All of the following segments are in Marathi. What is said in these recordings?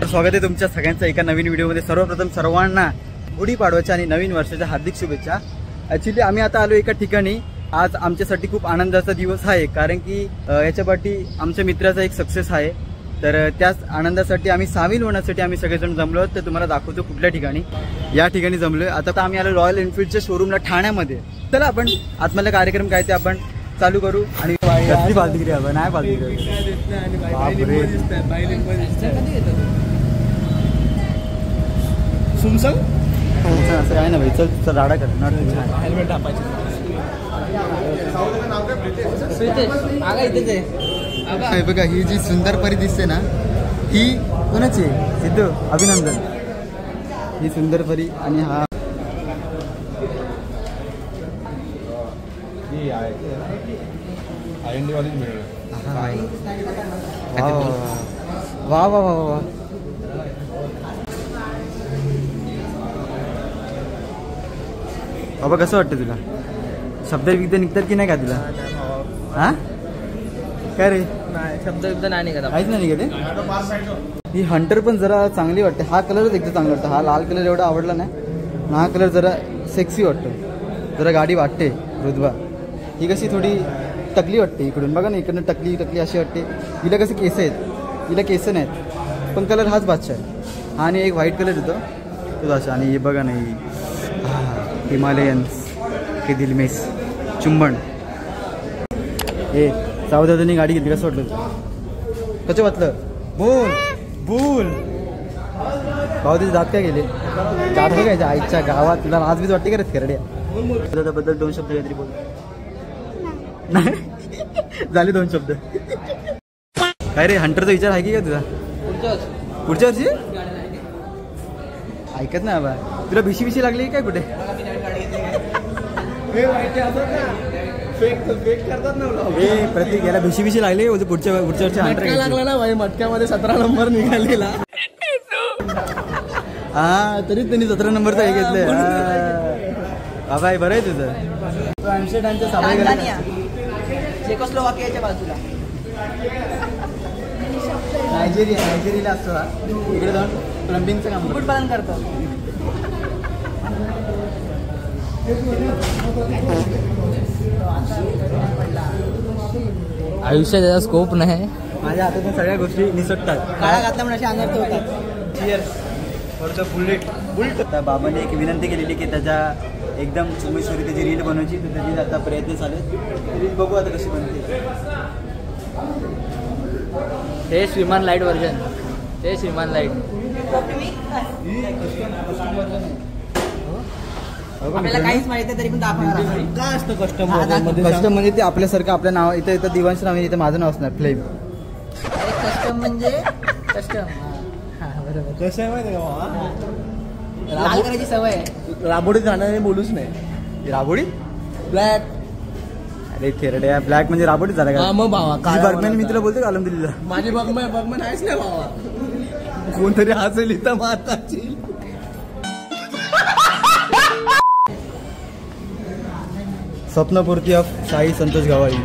स्वागत आहे तुमच्या सगळ्यांचं एका नवीन व्हिडिओमध्ये। सर्वप्रथम सर्वांना गुढीपाडव्याच्या आणि नवीन वर्षाच्या हार्दिक शुभेच्छा। ॲक्च्युली आम्ही आता आलो एका ठिकाणी। आज आमच्यासाठी खूप आनंदाचा दिवस आहे, कारण की याच्या पाठी आमच्या मित्राचा एक सक्सेस आहे। तर त्याच आनंदासाठी आम्ही सामील होण्यासाठी आम्ही सगळेजण जमलो। तर तुम्हाला दाखवतो कुठल्या ठिकाणी। या ठिकाणी जमलोय। आता आम्ही आलो रॉयल एनफील्डच्या शोरूमला ठाण्यामध्ये। चला आपण आतमधला कार्यक्रम काय ते आपण चालू करू। आणि कसली फालतूगिरी आहे नाही फालतूगिरी सुमसंग असं काय ना भाई। चल राडा करणार हेल्मेट टाकायचं बघा। ही जी सुंदर परी दिसते ना ही कोणाची आहे? सिद्धू अभिनंदन। ही सुंदर परी आणि हा वा वा वा वा। बाबा कसं वाटतं तुला? शब्द विकत निघतात की नाही का तुला? हा काय रे? नाही शब्द विकत नाही निघत, काहीच नाही निघत। ही हंटर पण जरा चांगली वाटते। हा कलरच एकदम चांगला वाटतं। हा लाल कलर एवढा आवडला नाही। हा कलर जरा सेक्सी वाटतो, जरा गाडी वाटते रुतबा। ही कशी थोडी टकली वाटते इकडून, बघा ना इकडनं टकली टकली अशी वाटते। हिला कसे केस आहेत, हिला केस नाहीत पण कलर हाच बादशाह आहे। हा आणि एक व्हाईट कलर येतो तो असा। आणि हे बघा ना ही हिमालयन्स के दिलमेस चुंबन। हे सावधानी गाडी घेतली, कसं वाटलं? कसं वाटलं? बोल बोल भाऊ तुझे दात काय गेले? दात बघायचे आईच्या गावात। तुला आज बीच वाटते का रे खेरड्या? बद्दल दोन शब्द काहीतरी बोल। नाही झाले दोन शब्द। काय रे हंटरचा विचार आहे की काय तुझा? पुढच्या वर्षी ऐकत नाही बा। तुला भिशी भिशी लागली काय कुठे? प्रतीक याला भिशी भिशी लागली पुढच्या वर्षी हंटर लागला ना भाई। मटक्यामध्ये 17 नंबर निघालेला। हा तरी त्यांनी 17 नंबरचा हे घेतलंय। बाबा बरं आहे तुझं। आमच्या चेकोस्लोवाकियाच्या बाजूला नायजेरियाला असतो हा। इकडे जाऊन प्लंबिंगचं काम कुक्कुटपालन करतो। आयुष्यात त्याचा स्कोप नाही। माझ्या हातातून सगळ्या गोष्टी निसटतात। काळा घातला म्हणजे असे अंगात होतात। Cheers for the bullet. आता बाबाने एक विनंती केलेली की त्याच्या एकदम चुमेश्वरी त्याची रील बनवायची। तर त्याची आता प्रयत्न चालू आहेत। रील बघू आता कशी बनते। हे श्रीमान लाईट वर्जन, हे श्रीमान लाईट। आपल्याला काहीच माहिती नाही तरी पण दाखवणार काय असतं कस्टम म्हणजे ते आपल्यासारखं आपल्या नाव इथं इथं दिवांचं नाव इथं माझं नाव असणार फ्लेम। कस्टम म्हणजे कस्टम। बरोबर कसं आहे माहिती का? लाल करायची सवय आहे। राबोडीत राहण्याने बोलूच नाही। राबोडी ब्लॅक? अरे खेरड्या ब्लॅक म्हणजे राबोडीत झाला का? मग भावा बर्गमॅन मित्र बोलतो का अलमदिल्ला? माझी बर्गमॅन आहेच नाही भावा। कोणतरी हसेल इथं माताची। स्वप्नपूर्ती ऑफ साई संतोष गवाई।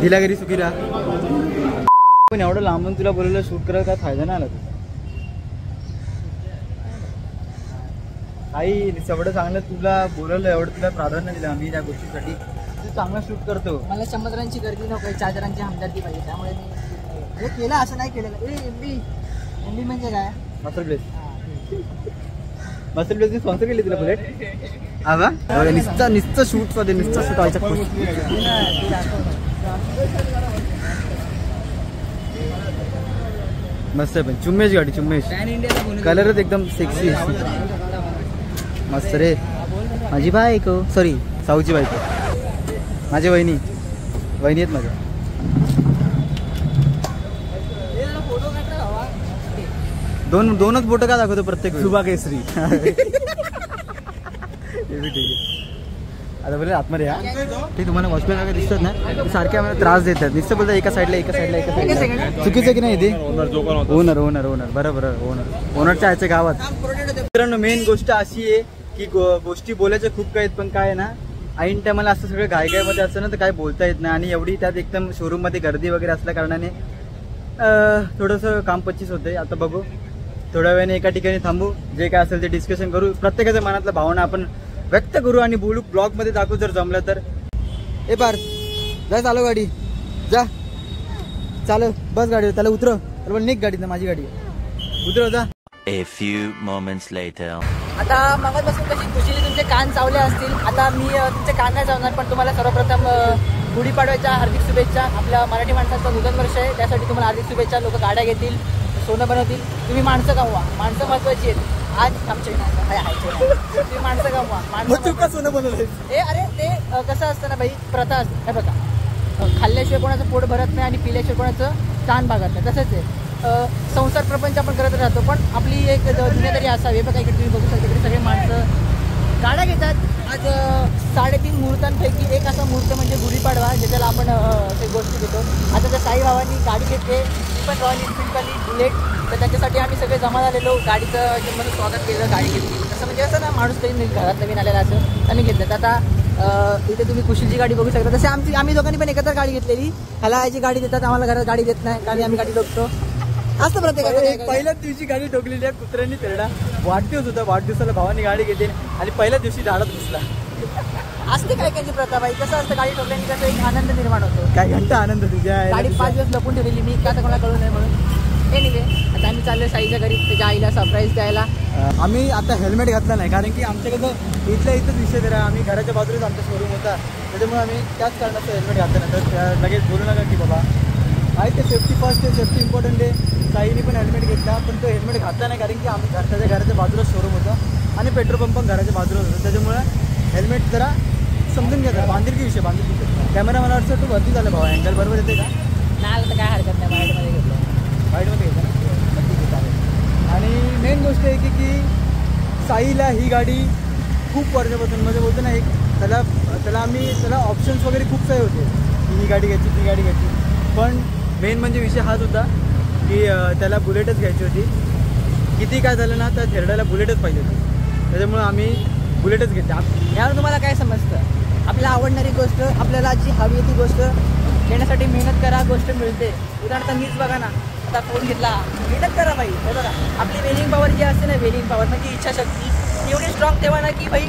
दिला घरी सुखी राहा। पण एवढं लांबून तुला बोलवलं शूट करायला काय फायदा नाही आला? आई एवढं चांगलं तुला बोलवलं, एवढं तुला प्राधान्य दिलं आम्ही त्या गोष्टीसाठी। तू चांगला शूट करतो। मला 100 जणांची गर्दी नको, 4 जणांची हमदर्दी पाहिजे। त्यामुळे मी हे केलं, असं नाही केलं। एमबी म्हणजे काय? Master place. मास्टर प्लेसने स्पॉन्सर केली तुला बुलेट? हा बा निस्ता शूट मध्ये निस्ता शूट व्हायचा खुश। मस्त आहे पण चुम्मेश गाडी चुम्मेश। कलरच एकदम सेक्सी मस्त रे। माझी बायको सॉरी साऊची बायको माझी वहिनी आहेत माझ्या। दोनच बोट का दाखवतो प्रत्येक वेळी? सुभा केसरी. हे बी ठीक आहे. आता बोले आतमध्ये या ते तुम्हाला वॉचमॅन वगैरे दिसतात ना, ते सारखे आम्हाला त्रास देतात. नुसतं बोलतात एका साईडला. चुकीचं की नाही ते? ओनर बरोबर ओनरच्या याच्या गावात. मित्रांनो मेन गोष्ट अशी आहे की गोष्टी बोलायच्या खूप काही आहेत, पण काय आहे ना ऐन टायमाला असं सगळं घाईमध्ये असतं ना तर काय बोलता येत नाही. आणि एवढी त्यात एकदम शोरूममध्ये गर्दी वगैरे असल्या कारणाने थोडंसं काम पच्चीस होते. आता बघू थोड्या वेळाने एका ठिकाणी थांबू, जे काय असेल ते डिस्कशन करू, प्रत्येकाच्या मनातल्या भावना आपण व्यक्त करू आणि बोलू, ब्लॉगमध्ये दाखवू जर जमलं तर. ए पार्थ जा, चालव गाडी, जा चालव, बस गाडी, त्याला उतरव, तर बोल निघ गाडीत, माझी गाडी उतरव, जा. A few moments later. आता मगापासून कशी खुशीने तुमचे कान चावले असतील. आता मी तुमचे कान नाही चावणार, पण तुम्हाला सर्वप्रथम गुढीपाडव्याच्या हार्दिक शुभेच्छा. आपल्या मराठी माणसाचं नूतन वर्ष आहे, त्यासाठी तुम्हाला हार्दिक शुभेच्छा. लोक गाड्या घेतील, सोनं बनवतील, तुम्ही माणसं कमवा, माणसं महत्वाची आहेत. आज आमचे तुम्ही माणसं कमवा, माणसं सोनं बनवलं. अरे ते कसं असतं ना बाई, प्रथा असते. हे बघा, खाल्ल्याशिवाय कोणाचं पोट भरत नाही आणि पिल्याशिवाय कोणाचं ताण भागत नाही. तसंच आहे संसार प्रपंच आपण करत राहतो, पण आपली एक दुनियादारी असावी. बघा इकडे तुम्ही बघू शकता, इकडे सगळे माणसं गाड्या घेतात. आज 3.5 मुहूर्तांपैकी एक असा मुहूर्त म्हणजे गुढीपाडवा, ज्याच्याला आपण ते गोष्टी घेतो. आता त्या साई भावांनी गाडी घेतली, ती पण रॉयल एनफिल्डवाली बुलेट. तर त्याच्यासाठी आम्ही सगळे जमा झालेलो, गाडीचं म्हणजे स्वागत केलं, गाडी घेतली. तसं म्हणजे असं ना, माणूस तरी घरात नवीन आलेला असं त्यांनी घेतलं. तर आता इथे तुम्ही कुशीलची गाडी बघू शकता. तसे आम्ही दोघांनी पण एकत्र गाडी घेतलेली. ह्याला याची गाडी देतात, आम्हाला घरात गाडी देत नाही, कारण आम्ही गाडी ठोकतो. असं प्रत्येकाचं. पहिल्याच दिवशी गाडी ठोकलेली आहे कुत्र्यांनी. तेरडा वाढदिवस होता, वाढदिवसाला भावानी गाडी घेतली आणि पहिल्याच दिवशी झाडात घुसला. असते काय कायची प्रथा बाई, कसं असतं गाडी ठोकल्याने कसं एक आनंद निर्माण होतो. काय घंटा आनंद तुझ्या. गाडी 5 दिवस लपून ठेवलेली मी, का तर कोणाला कळू नये म्हणून. एनिवे आता आम्ही चाललो साईच्या घरी त्याच्या आईला सरप्राईज द्यायला. आम्ही आता हेल्मेट घातला नाही, कारण की आमच्याकडं इथल्या इथंच विषय जरा, आम्ही घराच्या बाजूलाच आमचा शोरूम होता, त्याच्यामुळे आम्ही त्याच कारणाचं हेल्मेट घातलं नाही. तर लगेच बोलू नका की बाबा आहे ते सेफ्टी फर्स्ट आहे, सेफ्टी इम्पॉर्टंट आहे. साईने पण हेल्मेट घेतला, पण तो हेल्मेट घातला नाही, कारण की आम्ही घराच्या बाजूला शोरूम होतं आणि पेट्रोल पंप पण घराच्या बाजूला होतं. त्याच्यामुळे हेल्मेट जरा समजून घ्या, बांधिलकी विषय, बांधिलकी. कॅमेरा मला वाटतं तू भरती झालं भावा, अँगल बरोबर येते का? नाही तर काय हरकत नाही, वाईटमध्ये घेतलं, वाईटमध्ये घेतलं ना. आणि मेन गोष्ट आहे की साईला ही गाडी खूप वर्षापासून म्हणजे बोलतो ना, एक त्याला ऑप्शन्स वगैरे खूप काही होते की ही गाडी घ्यायची, ती गाडी घ्यायची. पण मेन म्हणजे विषय हाच होता की त्याला बुलेटच घ्यायची होती. किती काय झालं ना, त्या थेरड्याला बुलेटच पाहिजे होती, त्याच्यामुळं आम्ही बुलेटच घेतली. यावर तुम्हाला काय समजतं, आपल्याला आवडणारी गोष्ट, आपल्याला जी हवी आहे ती गोष्ट घेण्यासाठी मेहनत करा, गोष्ट मिळते. उदाहरणार्थ मीच बघा ना, आता फोन घेतला, मेहनत करा बाई. हे बघा आपली वेलिंग पॉवर जी असते ना, वेलिंग पॉवर म्हणजे इच्छाशक्ती, एवढी स्ट्रॉंग ठेवा ना की बाई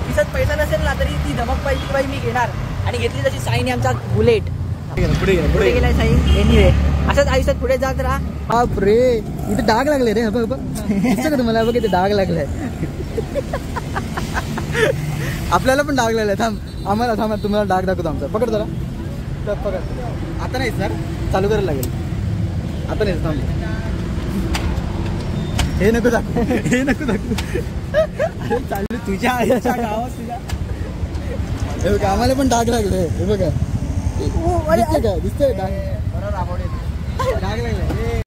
खिशात पैसा नसेल ना तरी ती धमक पाहिजे की बाई मी घेणार. आणि घेतली तशी साईने आमचा बुलेट. पुढे गेलाय साई. एनिवे असंच आयुष्यात पुढे जात राहा. बाप रे, इथे डाग लागले रे. बघ का तुम्हाला, बघ इथे डाग लागलाय. आपल्याला पण डाग लागलाय. आम्हाला तुम्हाला डाग दाखवतो आमचा. पकड जरा, पकड. आता नाही सर, चालू करायला लागेल. आता नाही थांब, हे नको दाखवू, हे नको दाखवू. अरे चालू तुझ्या आईच्या गावात तुझ्या. हे बघा आम्हाला पण डाग लागले. हे बघा दिसतंय का, दिसतंय डाग, डाग लागलाय.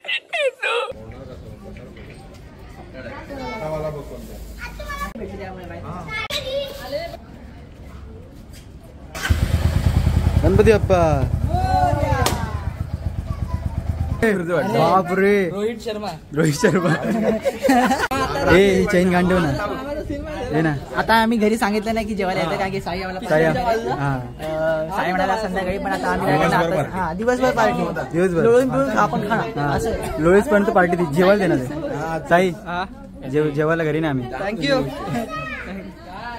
गणपती बाप्पा. बाप रे, रोहित शर्मा. हे चैन गांडव ना, हे ना. आता आम्ही घरी सांगितलं नाही की जेवायला येतं, कारण की साई आम्हाला साई म्हणाला संध्याकाळी, पण आता आम्ही दिवसभर पार्टी, दिवसभर लोळून पिळून आपण खाणार असं. लोळेसपर्यंत पार्टी जेवायला देणार साई. जेवायला घरी ना आम्ही. थँक्यू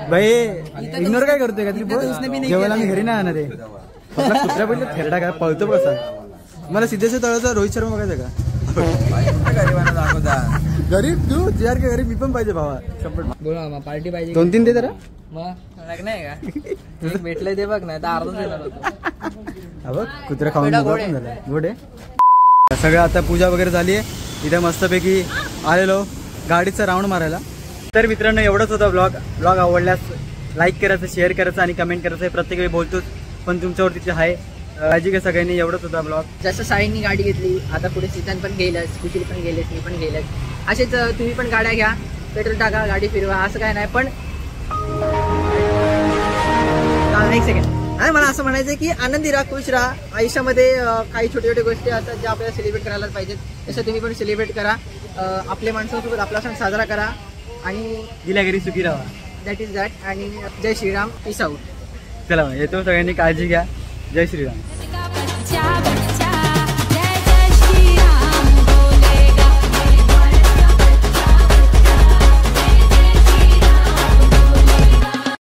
भाई. इग्नोर काय करतोय का तरी, जेवायला आम्ही घरी नाही आणणार आहे. कुत्र्या पहिले थेरडा काय पळतो कसा. मला सिद्धेश्वर तळाचा रोहित शर्मा बघायचं का? गरीब तू जे आर के गरीब, मी पण पाहिजे भावा. बोला पार्टी पाहिजे, 2-3 दे जरा. मग लग्न आहे का? भेटलंय ते बघ नाही तर अर्धच देणार होतो. बघ कुत्रा खाऊन झालं. गोडे सगळं. आता पूजा वगैरे झाली आहे, इथे मस्तपैकी आलेलो गाडीचा राऊंड मारायला. तर मित्रांनो एवढंच होता ब्लॉग आवडल्यास लाईक करायचं, शेअर करायचं आणि कमेंट करायचं. हे प्रत्येक वेळी बोलतोच, पण तुमच्यावरती जे आहे काळजी घ्या सगळ्यांनी, एवढंच होता ब्लॉग. जसं साईंनी गाडी घेतली, आता पुढे सीझन पण गेलंच, कुशील पण गेलेस, मी पण गेलेस. असेच तुम्ही पण गाड्या घ्या, पेट्रोल टाका, गाडी फिरवा, असं काय नाही. पण एक सेकंड, आणि मला असं म्हणायचं की आनंदी राहा, खुश राहा. आयुष्यामध्ये काही छोटे छोटे गोष्टी असतात ज्या आपल्याला सेलिब्रेट करायलाच पाहिजेत. तसं तुम्ही पण सेलिब्रेट करा, आपल्या माणसांसोबत आपला सण साजरा करा आणि गेल्या घरी सुखी राहा. That is that. आणि जय श्रीराम, पीस आउट. चला येतो, सगळ्यांनी काळजी घ्या. जय श्रीराम.